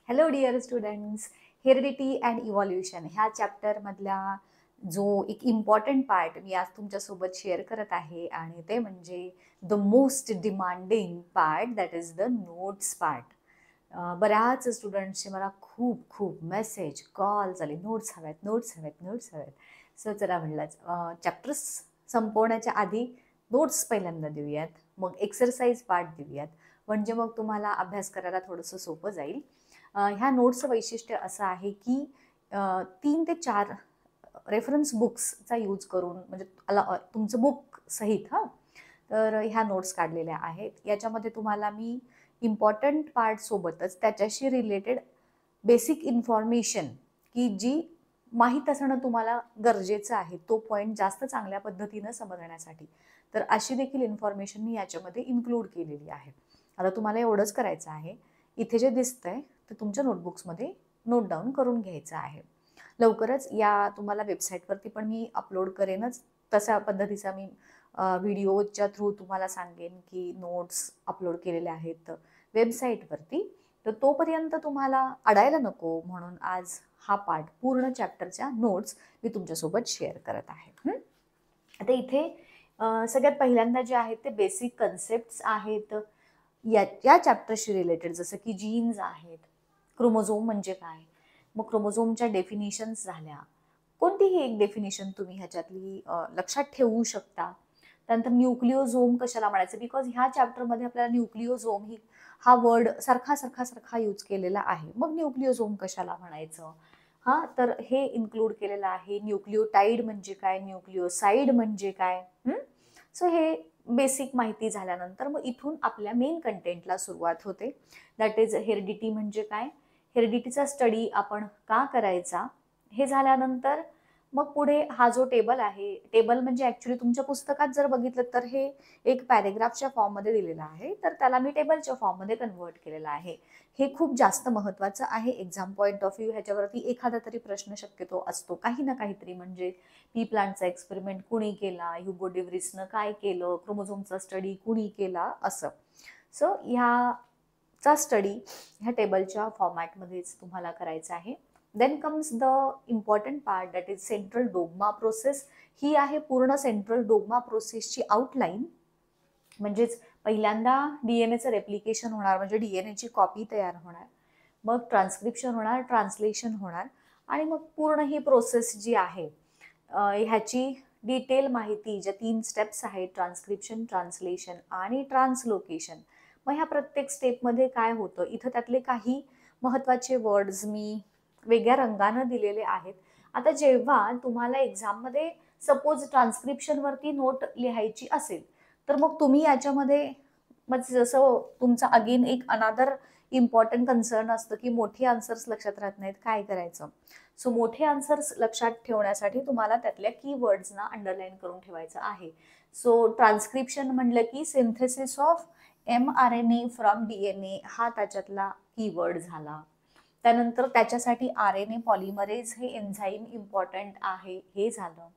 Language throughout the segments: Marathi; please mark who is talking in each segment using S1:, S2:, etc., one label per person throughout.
S1: Hello dear students. Heredity and evolution ह्या चॅप्टरमधला जो एक इम्पॉर्टंट पार्ट मी आज तुमच्यासोबत शेअर करत आहे आणि ते म्हणजे the most demanding part, that is the notes part. बऱ्याच स्टुडंट्सचे मला खूप खूप मेसेज कॉल्स आले, नोट्स हव्यात, नोट्स हव्यात, नोट्स हव्यात. सो चला म्हणलं चॅप्टर्स संपवण्याच्या आधी नोट्स पहिल्यांदा देऊयात, मग एक्सरसाइज पार्ट देऊयात, म्हणजे मग तुम्हाला अभ्यास करायला थोडंसं सोपं जाईल. ह्या नोट्सचं वैशिष्ट्य असं आहे की 3 ते 4 रेफरन्स बुक्सचा यूज करून, म्हणजे तुमचं बुक सहित तर ह्या नोट्स काढलेल्या आहेत. याच्यामध्ये तुम्हाला मी इम्पॉर्टंट पार्ट सोबतच त्याच्याशी रिलेटेड बेसिक इन्फॉर्मेशन की जी माहीत असणं तुम्हाला गरजेचं आहे, तो पॉईंट जास्त चांगल्या पद्धतीनं समजण्यासाठी, तर अशी देखील इन्फॉर्मेशन मी याच्यामध्ये इन्क्लूड केलेली आहे. आता तुम्हाला एवढंच करायचं आहे, इथे जे दिसतंय ते तुमच्या नोटबुक्समध्ये नोट डाऊन करून घ्यायचं आहे. लवकरच या तुम्हाला वेबसाईटवरती पण मी अपलोड करेनच, तशा पद्धतीचा मी व्हिडिओच्या थ्रू तुम्हाला सांगेन की नोट्स अपलोड केलेले आहेत वेबसाईटवरती. तर तोपर्यंत तुम्हाला अडायला नको म्हणून आज हा पार्ट पूर्ण चॅप्टरच्या नोट्स मी तुमच्यासोबत शेअर करत आहे. आता इथे सगळ्यात पहिल्यांदा जे आहेत ते बेसिक कन्सेप्ट्स आहेत या चॅप्टरशी रिलेटेड, जसं की जीन्स आहेत, क्रोमोझोम म्हणजे काय, मग क्रोमोझोमच्या डेफिनिशन्स झाल्या, कोणतीही एक डेफिनिशन तुम्ही ह्याच्यातली लक्षात ठेवू शकता. त्यानंतर न्यूक्लिओझोम कशाला म्हणायचं, बिकॉज ह्या चॅप्टरमध्ये आपल्याला न्यूक्लिओझोम हा वर्ड सारखा यूज केलेला आहे. मग न्यूक्लिओझोम कशाला म्हणायचं, तर हे इन्क्लूड केलेलं आहे. न्यूक्लिओटाइड म्हणजे काय, न्यूक्लिओसाइड म्हणजे काय. सो हे बेसिक माहिती झाल्यानंतर मग इथून आपल्या मेन कंटेंटला सुरुवात होते, दॅट इज हेरिडिटी म्हणजे काय, हेरिडिटीचा स्टडी आपण का करायचा. हे झाल्यानंतर मग पुढे हा जो टेबल आहे, टेबल म्हणजे ॲक्च्युली तुमच्या पुस्तकात जर बघितलं तर हे एक पॅरेग्राफच्या फॉर्ममध्ये दिलेलं आहे, तर त्याला मी टेबलच्या फॉर्ममध्ये कन्वर्ट केलेलं आहे. हे खूप जास्त महत्त्वाचं आहे एक्झाम पॉईंट ऑफ व्ह्यू. ह्याच्यावरती एखादा तरी प्रश्न शक्यतो असतो, काही ना काहीतरी, म्हणजे पी प्लांटचा एक्सपेरिमेंट कुणी केला, ह्युगो डिव्हरिसनं काय केलं, क्रोमोझोमचा स्टडी कुणी केला, असं. सो ह्याचा स्टडी ह्या टेबलच्या फॉर्मॅटमध्येच तुम्हाला करायचा आहे. Then comes the important part, that is central dogma process. ही आहे पूर्ण सेंट्रल डोग्मा प्रोसेसची आउटलाईन. म्हणजेच पहिल्यांदा डीएनएचं रेप्लिकेशन होणार, म्हणजे डीएनएची कॉपी तयार होणार, मग ट्रान्स्क्रिप्शन होणार, ट्रान्सलेशन होणार, आणि मग पूर्ण ही प्रोसेस जी आहे ह्याची डिटेल माहिती, ज्या 3 स्टेप्स आहेत, ट्रान्स्क्रिप्शन, ट्रान्सलेशन आणि ट्रान्सलोकेशन. मग ह्या प्रत्येक स्टेपमध्ये काय होतं, इथं त्यातले काही महत्त्वाचे वर्ड्स मी वेगळ्या रंगानं दिलेले आहेत. आता जेव्हा तुम्हाला एक्झाममध्ये सपोज ट्रान्स्क्रिप्शनवरती नोट लिहायची असेल, तर मग तुम्ही याच्यामध्ये, मग जसं तुमचं अगेन एक अनादर इम्पॉर्टंट कन्सर्न असतं की मोठी आन्सर्स लक्षात राहत नाहीत, काय करायचं. सो मोठे आन्सर्स लक्षात ठेवण्यासाठी तुम्हाला त्यातल्या कीवर्ड्सना अंडरलाईन करून ठेवायचं आहे. सो ट्रान्स्क्रिप्शन म्हणलं की synthesis of mRNA from DNA हा त्याच्यातला कीवर्ड झाला. त्यानंतर त्याच्यासाठी RNA पॉलिमरेज हे एन्झाईम इम्पॉर्टंट आहे, हे झालं.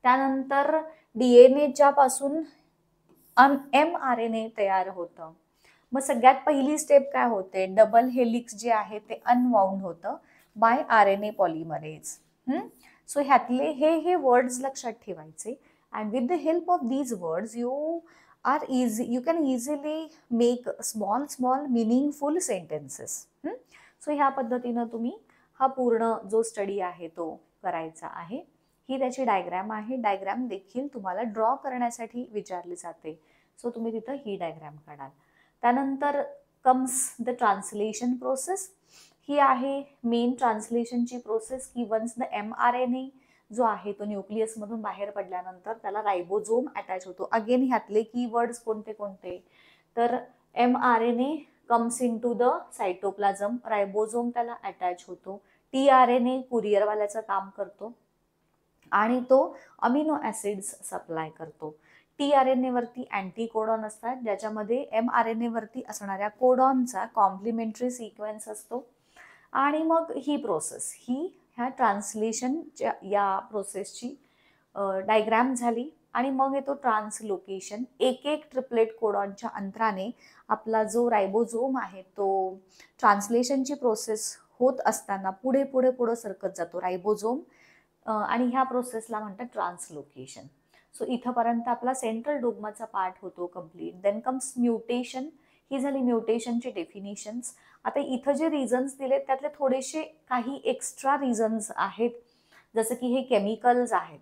S1: त्यानंतर DNAच्या पासून mRNA तयार होतं. मग सगळ्यात पहिली स्टेप काय होते, डबल हेलिक्स जे आहे ते अनवाउंड होतं बाय RNA पॉलिमरेज. सो ह्यातले हे वर्ड्स लक्षात ठेवायचे, and with the help of these words you can easily make small meaningful sentences. So ह्या पद्धतीनं तुम्ही हा पूर्ण जो स्टडी आहे तो करायचा आहे. ही त्याची डायग्रॅम आहे. डायग्रॅम देखील तुम्हाला ड्रॉ करण्यासाठी विचारली जाते, सो तुम्ही तिथं ही डायग्रॅम काढाल. त्यानंतर कम्स द ट्रान्सलेशन प्रोसेस. ही आहे मेन ट्रान्सलेशनची प्रोसेस, की वन्स द mRNA जो आहे तो न्यूक्लियसमधून बाहेर पडल्यानंतर त्याला रायबोझोम अटॅच होतो. अगेन ह्यातले कीवर्ड्स कोणते कोणते, तर mRNA comes into the cytoplasm, ribosome त्याला अटॅच होतो, tRNA कुरिअरवाल्याचं काम करतो आणि तो अमिनो ॲसिड्स सप्लाय करतो. tRNA वरती अँटीकोडॉन असतात, ज्याच्यामध्ये mRNA वरती असणाऱ्या कोडॉनचा कॉम्प्लिमेंटरी सिक्वेन्स असतो. आणि मग ही प्रोसेस, ह्या ट्रान्सलेशनच्या या प्रोसेसची डायग्रॅम झाली. आणि मग येतो ट्रान्सलोकेशन. एक एक ट्रिपलेट कोडॉनच्या अंतराने आपला जो रायबोझोम आहे तो ट्रान्सलेशनची प्रोसेस होत असताना पुढे पुढे पुढे सरकत जातो रायबोझोम, आणि ह्या प्रोसेसला म्हणतात ट्रान्सलोकेशन. सो इथंपर्यंत आपला सेंट्रल डोग्माचा पार्ट होतो कम्प्लीट. Then comes mutation. ही झाली म्युटेशनची डेफिनेशन्स. आता इथं जे रिझन्स दिलेत त्यातले थोडेसे काही एक्स्ट्रा रिझन्स आहेत, जसं की हे केमिकल्स आहेत.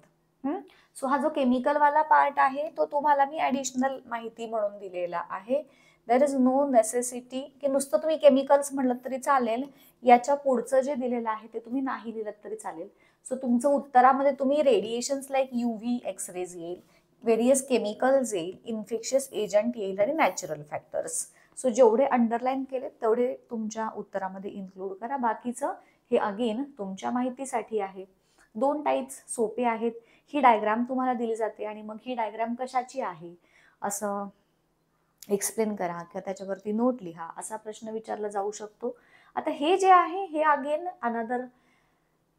S1: सो हा जो केमिकलवाला पार्ट आहे तो तुम्हाला मी ॲडिशनल माहिती म्हणून दिलेला आहे. देर इज नो नेसेसिटी की नुसतं तुम्ही केमिकल्स म्हणलं तरी चालेल, याच्या पुढचं जे दिलेलं आहे ते तुम्ही नाही लिहिलं तरी चालेल. सो तुमचं उत्तरामध्ये तुम्ही रेडिएशन्स लाईक UV एक्सरेज येईल, व्हेरियस केमिकल्स येईल, इन्फेक्शियस एजंट येईल आणि नॅचरल फॅक्टर्स. सो जेवढे अंडरलाईन केले तेवढे तुमच्या उत्तरामध्ये इन्क्लूड करा. बाकीचं हे अगेन तुमच्या माहितीसाठी आहे. 2 टाईप्स सोपे आहेत. ही डायग्राम तुम्हाला दिली जाते आणि मग ही डायग्राम कशाची आहे असं एक्सप्लेन करा किंवा त्याच्यावरती नोट लिहा, असा प्रश्न विचारला जाऊ शकतो. आता हे जे आहे हे अगेन अनदर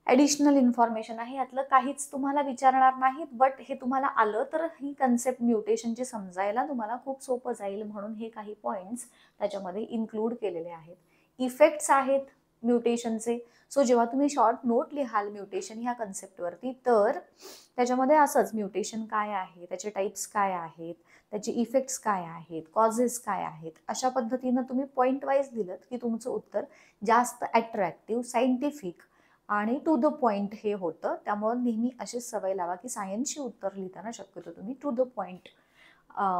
S1: ॲडिशनल इन्फॉर्मेशन आहे, यातलं काहीच तुम्हाला विचारणार नाहीत, बट हे तुम्हाला आलं तर ही कन्सेप्ट म्युटेशनची समजायला तुम्हाला खूप सोपं जाईल म्हणून हे काही पॉईंट्स त्याच्यामध्ये इन्क्लूड केलेले आहेत. इफेक्ट्स आहेत म्युटेशनचे. सो जेव्हा तुम्ही शॉर्ट नोट लिहाल म्युटेशन ह्या कन्सेप्टवरती तर त्याच्यामध्ये असंच म्युटेशन काय आहे, त्याचे टाईप्स काय आहेत, त्याचे इफेक्ट्स काय आहेत, कॉजेस काय आहेत, अशा पद्धतीनं तुम्ही पॉईंट वाईज दिलं की तुमचं उत्तर जास्त अट्रॅक्टिव्ह, सायंटिफिक आणि टू द पॉइंट हे होतं. त्यामुळे नेहमी अशीच सवय लावा की सायन्सची उत्तर लिहिताना शक्यतो तुम्ही टू द पॉइंट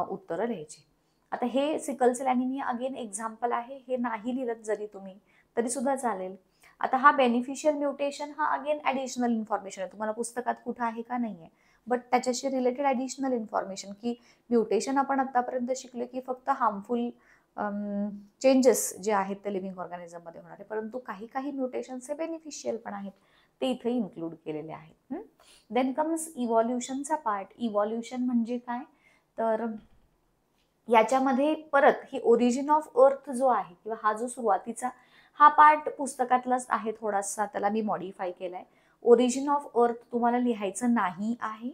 S1: उत्तरं लिहायची. आता हे sickle cell anaemia again example आहे, हे नाही लिहिलं जरी तुम्ही तरी सुद्धा चालेल. आता हा बेनिफिशियल म्युटेशन हा अगेन ॲडिशनल इन्फॉर्मेशन आहे, तुम्हाला पुस्तकात कुठं आहे का नाही आहे, बट त्याच्याशी रिलेटेड ॲडिशनल इन्फॉर्मेशन की म्युटेशन आपण आतापर्यंत शिकले की फक्त हार्मफुल चेंजेस जे आहेत ते लिव्हिंग ऑर्गॅनिझममध्ये होणार आहे, परंतु काही काही म्युटेशन्स हे बेनिफिशियल पण आहेत, ते इथे इन्क्लूड केलेले आहेत. देन कम्स इव्हॉल्युशनचा पार्ट. इव्हॉल्युशन म्हणजे काय तर याच्यामध्ये परत ही ओरिजिन ऑफ अर्थ जो आहे किंवा हा जो सुरुवातीचा हा पार्ट पुस्तकातलाच आहे, थोडासा त्याला मी मॉडिफाय केलाय. ओरिजिन ऑफ अर्थ तुम्हाला लिहायचं नाही आहे.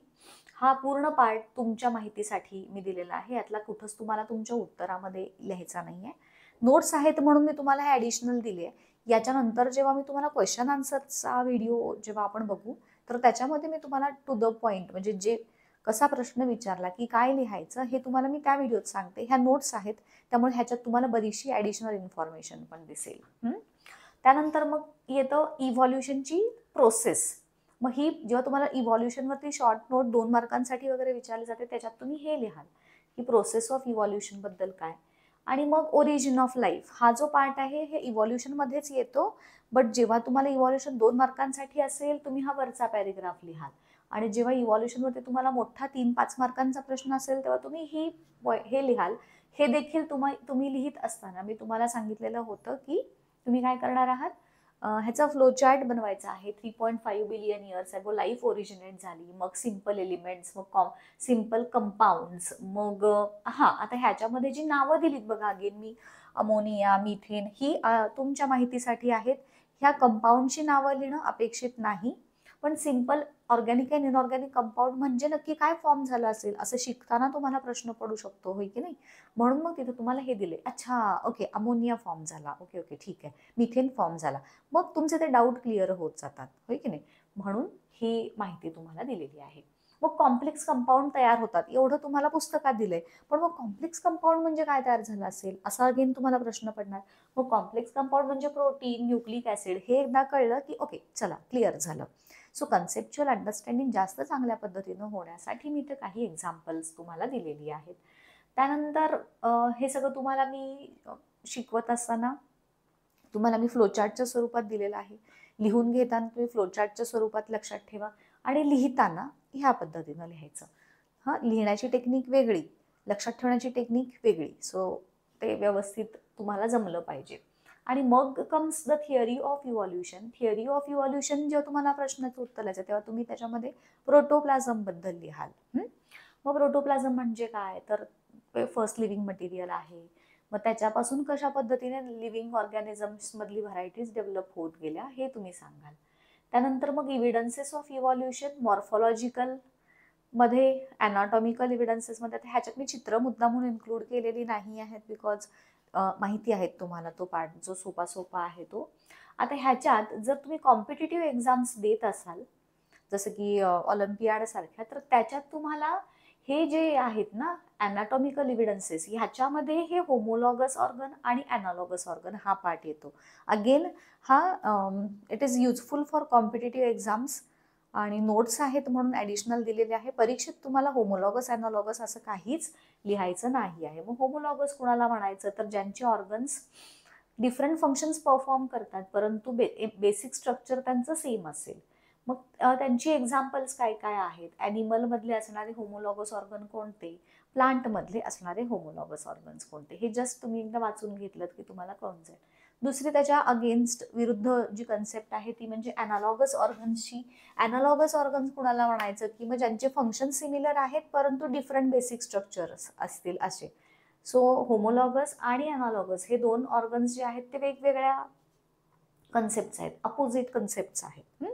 S1: हा पूर्ण पार्ट तुमच्या माहितीसाठी मी दिलेला आहे, यातला कुठंच तुम्हाला तुमच्या उत्तरामध्ये लिहायचा नाहीये. नोट्स आहेत म्हणून मी तुम्हाला हे ॲडिशनल दिले आहे. याच्यानंतर जेव्हा मी तुम्हाला क्वेश्चन आन्सरचा व्हिडिओ जेव्हा आपण बघू तर त्याच्यामध्ये मी तुम्हाला टू द पॉइंट म्हणजे जे कसा प्रश्न विचारला की काय लिहायचं हे तुम्हाला मी त्या व्हिडिओत सांगते. ह्या नोट्स आहेत त्यामुळे ह्याच्यात तुम्हाला बरीचशी ॲडिशनल इन्फॉर्मेशन पण दिसेल. त्यानंतर मग येतं इव्हॉल्युशनची प्रोसेस. मग ही जेव्हा तुम्हाला इव्हॉल्युशनवरती शॉर्ट नोट 2 मार्कांसाठी वगैरे विचारली जाते त्याच्यात तुम्ही हे लिहाल की प्रोसेस ऑफ इव्हॉल्युशन बद्दल काय. आणि मग ओरिजिन ऑफ लाईफ हा जो पार्ट आहे हे इव्हॉल्युशनमध्येच येतो, बट जेव्हा तुम्हाला इव्हॉल्युशन 2 मार्कांसाठी असेल तुम्ही हा वरचा पॅरेग्राफ लिहाल आणि जेव्हा इव्हॉल्युशनवरती तुम्हाला मोठा 3-5 मार्कांचा प्रश्न असेल तेव्हा तुम्ही हे लिहाल. हे देखील तुम्ही लिहित असताना मी तुम्हाला सांगितलेलं होतं की तुम्ही काय करणार आहात, ह्याचा फ्लोचार्ट बनवायचा आहे. 3.5 billion years ago life originate झाली, मग सिम्पल एलिमेंट्स, मग सिम्पल कंपाऊंड्स, मग आता ह्याच्यामध्ये जी नावं दिलीत बघा अगेन मी अमोनिया, मिथेन ही तुमच्या माहितीसाठी आहेत. ह्या कंपाऊंडची नावं लिहिणं अपेक्षित नाही, पण simple organic and inorganic compound म्हणजे नक्की काय फॉर्म झाला असेल असं शिकताना तुम्हाला प्रश्न पडू शकतो, होय की नाही. म्हणून मग तिथे तुम्हाला हे दिले, अच्छा ओके अमोनिया फॉर्म झाला, ओके ओके ठीक आहे, मिथेन फॉर्म झाला, मग तुमचे ते डाऊट क्लिअर होत जातात, होय की नाही. म्हणून ही माहिती तुम्हाला दिलेली आहे. मग कॉम्प्लेक्स कंपाऊंड तयार होतात एवढं तुम्हाला पुस्तकात दिलंय, पण मग कॉम्प्लेक्स कंपाऊंड म्हणजे काय तयार झालं असेल असा अगेन तुम्हाला प्रश्न पडणार. मग कॉम्प्लेक्स कंपाऊंड म्हणजे प्रोटीन, न्यूक्लिक ऍसिड हे एकदा कळलं की ओके चला क्लिअर झालं. सो कन्सेप्च्युअल अंडरस्टँडिंग जास्त चांगल्या पद्धतीनं होण्यासाठी मी इथे काही एक्झाम्पल्स तुम्हाला दिलेली आहेत. त्यानंतर हे सगळं तुम्हाला मी शिकवत असताना तुम्हाला मी फ्लोचार्टच्या स्वरूपात दिलेलं आहे. लिहून घेताना तुम्ही फ्लोचार्टच्या स्वरूपात लक्षात ठेवा आणि लिहिताना ह्या पद्धतीनं लिहायचं. लिहिण्याची टेक्निक वेगळी, लक्षात ठेवण्याची टेक्निक वेगळी. सो ते व्यवस्थित तुम्हाला जमलं पाहिजे. आणि मग comes the theory of evolution. Theory of evolution जेव्हा तुम्हाला प्रश्नाचं उत्तर द्यायचं तेव्हा तुम्ही त्याच्यामध्ये प्रोटोप्लाझम बद्दल लिहाल. मग प्रोटोप्लाझम म्हणजे काय तर फर्स्ट लिव्हिंग मटेरियल आहे. मग त्याच्यापासून कशा पद्धतीने लिव्हिंग ऑर्गॅनिझम्स मधली व्हरायटीज डेव्हलप होत गेल्या हे तुम्ही सांगाल. त्यानंतर मग इव्हिडन्सेस ऑफ इव्हॉल्युशन, मॉर्फॉलॉजिकल मध्ये अनाटॉमिकल एव्हिडन्सेस मध्ये ह्याच्यात मी चित्र मुद्दा म्हणून इन्क्लूड केलेली नाही आहेत बिकॉज माहिती आहेत तुम्हाला तो पार्ट जो सोपा सोपा आहे तो. आता ह्याच्यात जर तुम्ही कॉम्पिटिटिव्ह एक्झाम्स देत असाल जसं की ऑलिम्पियाड सारख्या, तर त्याच्यात तुम्हाला हे जे आहेत ना अनाटॉमिकल एव्हिडन्सेस ह्याच्यामध्ये हे होमोलॉगस ऑर्गन आणि अॅनालॉगस ऑर्गन हा पार्ट येतो. अगेन हा it is useful for competitive exams आणि नोट्स आहेत म्हणून ॲडिशनल दिलेले आहे. परीक्षेत तुम्हाला होमोलॉगस अॅनालॉगस असं काहीच लिहायचं नाही आहे. मग होमोलॉगस कोणाला म्हणायचं, तर ज्यांचे ऑर्गन्स डिफरंट फंक्शन्स परफॉर्म करतात परंतु बेसिक स्ट्रक्चर त्यांचं सेम असेल. मग त्यांची एक्झाम्पल्स काय काय आहेत, ॲनिमल मधले असणारे होमोलॉगस ऑर्गन कोणते, प्लांट मधले असणारे होमोलॉगस ऑर्गन्स कोणते, हे जस्ट तुम्ही एकदा वाचून घेतलं की तुम्हाला कळून जाईल. दुसरी त्याच्या अगेन्स्ट विरुद्ध जी कन्सेप्ट आहे ती म्हणजे अॅनालॉगस ऑर्गन्सची. अॅनालॉगस ऑर्गन्स कुणाला म्हणायचं की मग ज्यांचे फंक्शन सिमिलर आहेत परंतु डिफरंट बेसिक स्ट्रक्चर्स असतील असे. सो होमोलॉगस आणि अॅनालॉगस हे दोन ऑर्गन्स जे आहेत ते वेगवेगळ्या कन्सेप्ट आहेत, अपोजिट कन्सेप्ट आहेत.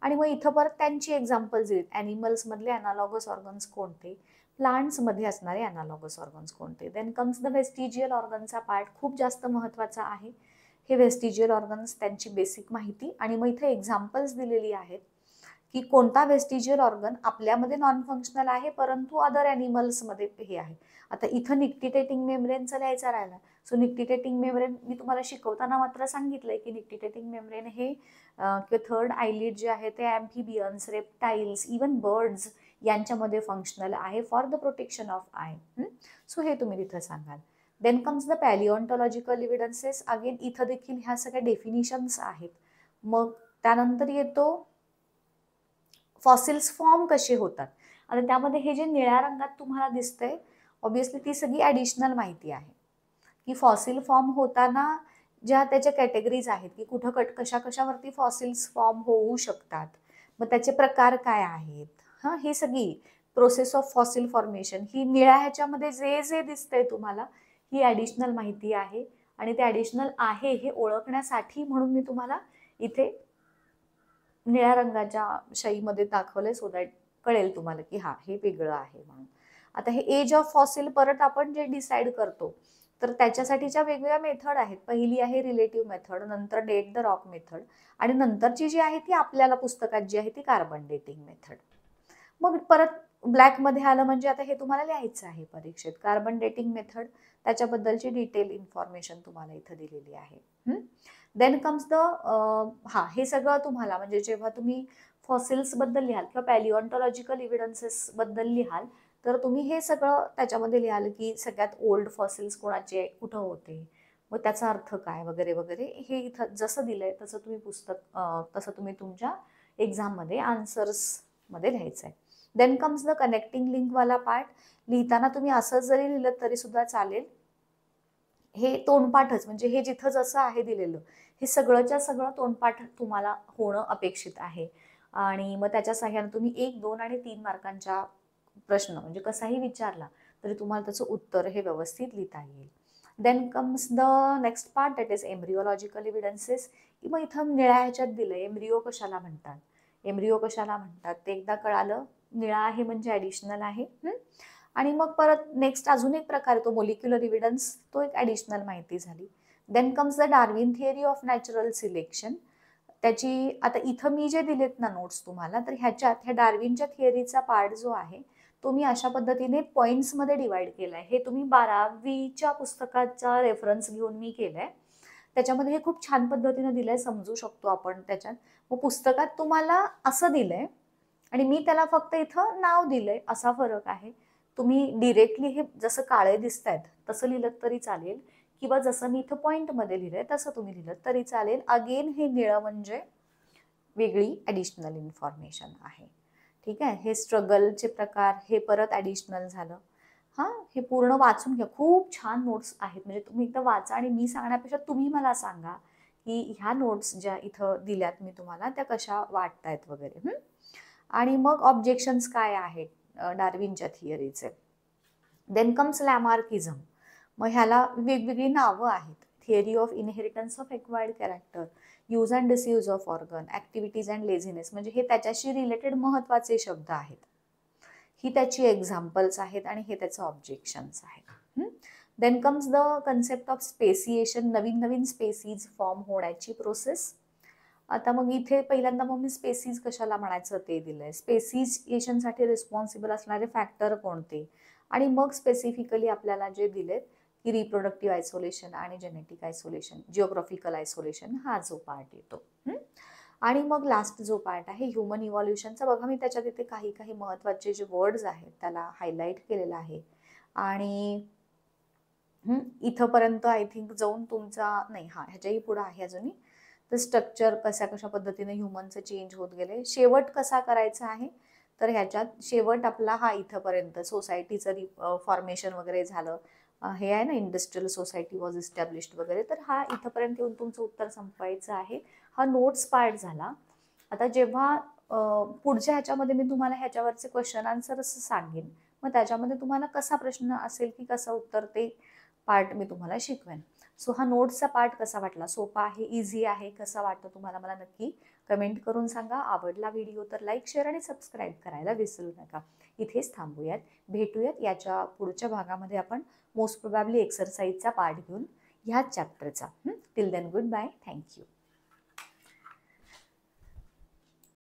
S1: आणि मग इथं परत त्यांची एक्झाम्पल्स येईल. ॲनिमल्स मधले अॅनालॉगस ऑर्गन्स कोणते, प्लांट्स मध्ये असणारे अॅनालॉगस ऑर्गन्स कोणते. देन कम्स द वेस्टिजियल ऑर्गनचा पार्ट, खूप जास्त महत्वाचा आहे. हे वेस्टिजियल ऑर्गन्स त्यांची बेसिक माहिती आणि मग इथे एक्झाम्पल्स दिलेली आहेत की कोणता वेस्टिजियल ऑर्गन आपल्यामध्ये नॉन फंक्शनल आहे परंतु अदर ॲनिमल्समध्ये हे आहे. आता इथं निक्टिटेटिंग मेम्ब्रेनचा लिहायचा राहिला. सो निक्टिटेटिंग मेम्ब्रेन मी तुम्हाला शिकवताना मात्र सांगितलंय की निक्टिटेटिंग मेम्ब्रेन हे थर्ड आयलिड जे आहे ते ॲम्फिबियन्स, रेप्टाइल्स, इवन बर्ड्स यांच्यामध्ये फंक्शनल आहे for the protection of eye. So हे तुम्ही तिथं सांगाल. Then comes the paleontological evidences. Again इथं देखील ह्या सगळ्या डेफिनिशन्स आहेत. मग त्यानंतर येतो फॉसिल्स फॉर्म कसे होतात. आता त्यामध्ये हे जे निळ्या रंगात तुम्हाला दिसतंय ऑब्विसली ती सगळी ॲडिशनल माहिती आहे की फॉसिल फॉर्म होताना ज्या त्याच्या कॅटेगरीज आहेत की कुठं कशा कशावरती फॉसिल्स फॉर्म होऊ शकतात, मग त्याचे प्रकार काय आहेत, ही सगळी प्रोसेस ऑफ फॉसिल फॉर्मेशन ही निळ्या ह्याच्यामध्ये जे जे दिसतंय तुम्हाला ही ॲडिशनल माहिती आहे. आणि ते ॲडिशनल आहे हे ओळखण्यासाठी म्हणून मी तुम्हाला इथे निळ्या रंगाच्या शाईमध्ये दाखवलंय सो दॅट कळेल तुम्हाला की हा हे वेगळं आहे म्हणून. आता हे एज ऑफ फॉसिल परत आपण जे डिसाईड करतो तर त्याच्यासाठीच्या वेगवेगळ्या मेथड आहेत. पहिली आहे रिलेटिव्ह मेथड, नंतर डेट द रॉक मेथड आणि नंतरची जी आहे ती आपल्याला पुस्तकात जी आहे ती कार्बन डेटिंग मेथड. मग परत ब्लॅक मध्ये आलं म्हणजे आता हे तुम्हाला लिहायचं आहे परीक्षेत. कार्बन डेटिंग मेथड त्याच्याबद्दलची डिटेल इन्फॉर्मेशन तुम्हाला इथं दिलेली आहे. देन कम्स द हे सगळं तुम्हाला म्हणजे जेव्हा तुम्ही फॉसिल्स बद्दल लिहाल किंवा पॅलिओन्टॉलॉजिकल एव्हिडन्सेस बद्दल लिहाल तर तुम्ही हे सगळं त्याच्यामध्ये लिहाल की सगळ्यात ओल्ड फॉसिल्स कोणाचे कुठं होते, मग त्याचा अर्थ काय वगैरे वगैरे. हे इथं जसं दिलंय तसं तुम्ही तुमच्या एक्झाममध्ये आन्सर्स मध्ये लिहायचं आहे. Then comes the connecting link वाला पार्ट. लिहिताना तुम्ही असं जरी लिहिलं तरी सुद्धा चालेल. हे तोंडपाठच म्हणजे हे जिथं जसं आहे दिलेलं हे सगळंच्या सगळं तोंडपाठ तुम्हाला होणं अपेक्षित आहे. आणि मग त्याच्या सहाय्याने तुम्ही 1, 2 आणि 3 मार्कांच्या प्रश्न म्हणजे कसाही विचारला तरी तुम्हाला त्याचं उत्तर हे व्यवस्थित लिहिता येईल. Then comes the next part that is embryological evidences. मग इथं निळ्या ह्याच्यात दिलं एम्ब्रिओ कशाला म्हणतात, एम्ब्रिओ कशाला म्हणतात ते एकदा कळालं. निळा आहे म्हणजे ॲडिशनल आहे. आणि मग परत नेक्स्ट अजून एक प्रकार तो मोलिक्युलर एव्हिडन्स, तो एक ॲडिशनल माहिती झाली. Then comes the Darwin theory of natural selection. त्याची आता इथं मी जे दिलेत ना नोट्स तुम्हाला तर ह्या डार्विनच्या थिअरीचा पार्ट जो आहे तो मी अशा पद्धतीने पॉइंट्समध्ये डिवाइड केलाय. हे तुम्ही 12वीच्या पुस्तकाचा रेफरन्स घेऊन मी केलंय. त्याच्यामध्ये हे खूप छान पद्धतीने दिलंय, समजू शकतो आपण त्याच्यात. मग पुस्तकात तुम्हाला असं दिलंय आणि मी त्याला फक्त इथं नाव दिलंय, असा फरक आहे. तुम्ही डिरेक्टली हे जसं काळे दिसत आहेत तसं लिहिलं तरी चालेल किंवा जसं मी इथं पॉइंटमध्ये लिहिलंय तसं तुम्ही लिहिलं तरी चालेल. अगेन हे निळं म्हणजे वेगळी ॲडिशनल इन्फॉर्मेशन आहे. ठीक आहे. हे स्ट्रगलचे प्रकार हे परत ॲडिशनल झालं. हे पूर्ण वाचून घ्या, खूप छान नोट्स आहेत. म्हणजे तुम्ही एकदा वाचा आणि मी सांगण्यापेक्षा तुम्ही मला सांगा की ह्या नोट्स ज्या इथं दिल्यात मी तुम्हाला त्या कशा वाटतायत वगैरे. आणि मग ऑब्जेक्शन्स काय आहेत डार्विनच्या थिअरीचे. Then comes लॅमार्किझम. मग ह्याला वेगवेगळी नावं आहेत. Theory of inheritance of acquired character, use and disuse of organ, activities and laziness. म्हणजे हे त्याच्याशी रिलेटेड महत्त्वाचे शब्द आहेत. ही त्याची एक्झाम्पल्स आहेत आणि हे त्याचं ऑब्जेक्शन्स आहेत. Then comes the concept of speciation, नवीन नवीन स्पेसीज फॉर्म होण्याची प्रोसेस. आता मग इथे पहिल्यांदा मग मी स्पेसीज कशाला म्हणायचं ते दिलंय. स्पेसिएशनसाठी रिस्पॉन्सिबल असणारे फॅक्टर कोणते, आणि मग स्पेसिफिकली आपल्याला जे दिलेत की रिप्रोडक्टिव्ह आयसोलेशन आणि जेनेटिक आयसोलेशन, जिओग्राफिकल आयसोलेशन हा जो पार्ट येतो. आणि मग लास्ट जो पार्ट आहे ह्युमन इव्हॉल्युशनचा, बघा मी त्याच्यात इथे काही काही महत्त्वाचे जे वर्ड्स आहेत त्याला हायलाईट केलेलं आहे. आणि इथंपर्यंत आय थिंक जाऊन तुमचा नाही, हा ह्याच्याही पुढे आहे अजूनही. तर स्ट्रक्चर कशा पद्धतीने ह्युमनचं चेंज होत गेले, शेवट कसा करायचा आहे, तर ह्याच्यात शेवट आपला हा इथंपर्यंत सोसायटीचं फॉर्मेशन वगैरे झालं, हे आहे ना इंडस्ट्रियल सोसायटी वॉज इस्टॅब्लिश्ड वगैरे, तर हा इथंपर्यंत येऊन तुमचं उत्तर संपवायचं आहे. हा नोट्स पार्ट झाला. आता जेव्हा पुढच्या ह्याच्यामध्ये मी तुम्हाला ह्याच्यावरचे क्वेश्चन आन्सर असं सांगेन, मग त्याच्यामध्ये तुम्हाला कसा प्रश्न असेल की कसं उत्तर, ते पार्ट मी तुम्हाला शिकवेन. सो हा नोट्सचा पार्ट कसा वाटला, सोपा आहे, इझी आहे, कसा वाटतो तुम्हाला मला नक्की कमेंट करून सांगा. आवडला व्हिडिओ तर लाईक, शेअर आणि सबस्क्राईब करायला विसरू नका. इथेच थांबूयात, भेटूयात याच्या पुढच्या भागामध्ये आपण मोस्ट प्रोबॅबली एक्सरसाइजचा पार्ट घेऊन ह्याच चॅप्टरचा. Till then goodbye, thank you.